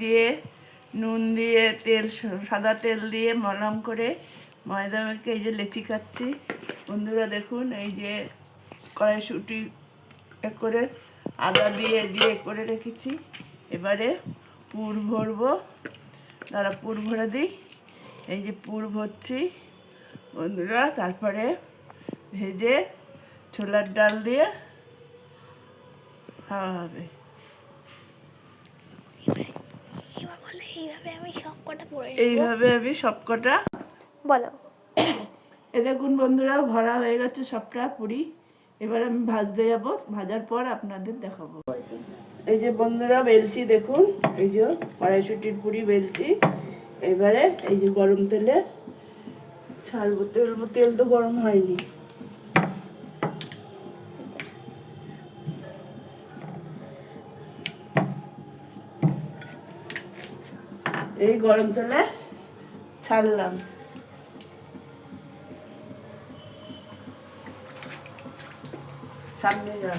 দিয়ে নুন দিয়ে তেল সাদা তেল দিয়ে মলম করে ময়দা মেখে এই যে লেচি কাটছি বন্ধুরা। দেখুন এই যে কড়াইশুঁটি করে আদা দিয়ে দিয়ে করে রেখেছি। এবারে পুর ভরবো, তারা পুর ভরে দিই। এই যে পুর ভরছি বন্ধুরা। তারপরে ভেজে ছোলার ডাল দিয়ে খাওয়া হবে। এইভাবে আমি সবকটা বলো। এ দেখুন বন্ধুরা, ভরা হয়ে গেছে সবটা পুরি। এবার আমি ভাজতে যাব, ভাজার পর আপনাদের দেখাবো। এই যে বন্ধুরা বেলছি, দেখুন এই যে কড়াইশুঁটির পুরি বেলছি। এবারে এই যে গরম তেলে ছাড়বো। তেল তো গরম হয়নি। এই গরম তেলে ছাড়লাম। সামনে যা,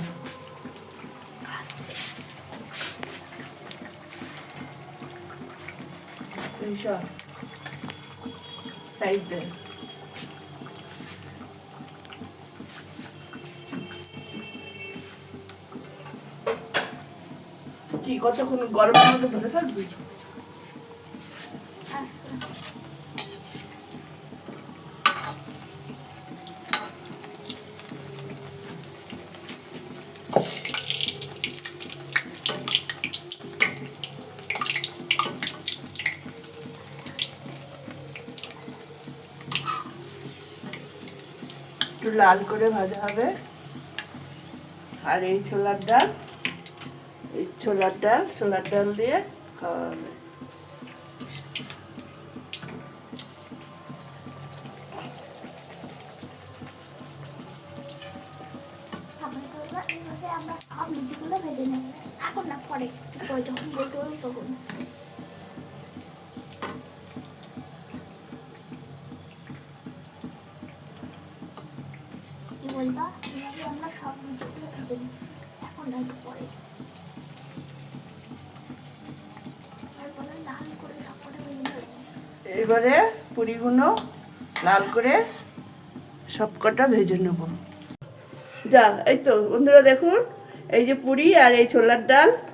এইসব সাইড দে। কি কতক্ষণ গরমের মধ্যে ধরে থাকবি? একটু লাল করে ভাজা হবে। আর এই ছোলার ডাল দিয়ে খাওয়া হবে। আমরা সব লুচিগুলো ভেজে নেব এখন না, পরে যখন বলতে পারবো তখন। কি বলবা? এভাবে আমরা সব লুচিগুলো ভেজে নেব এখন না, একটু পরে। তারপরে লাল করে সবকটা ভেজে নেব। এবারে পুরিগুলো লাল করে সবকটা ভেজে নেব। যা, এই তো বন্ধুরা দেখুন, এই যে পুরি আর এই ছোলার ডাল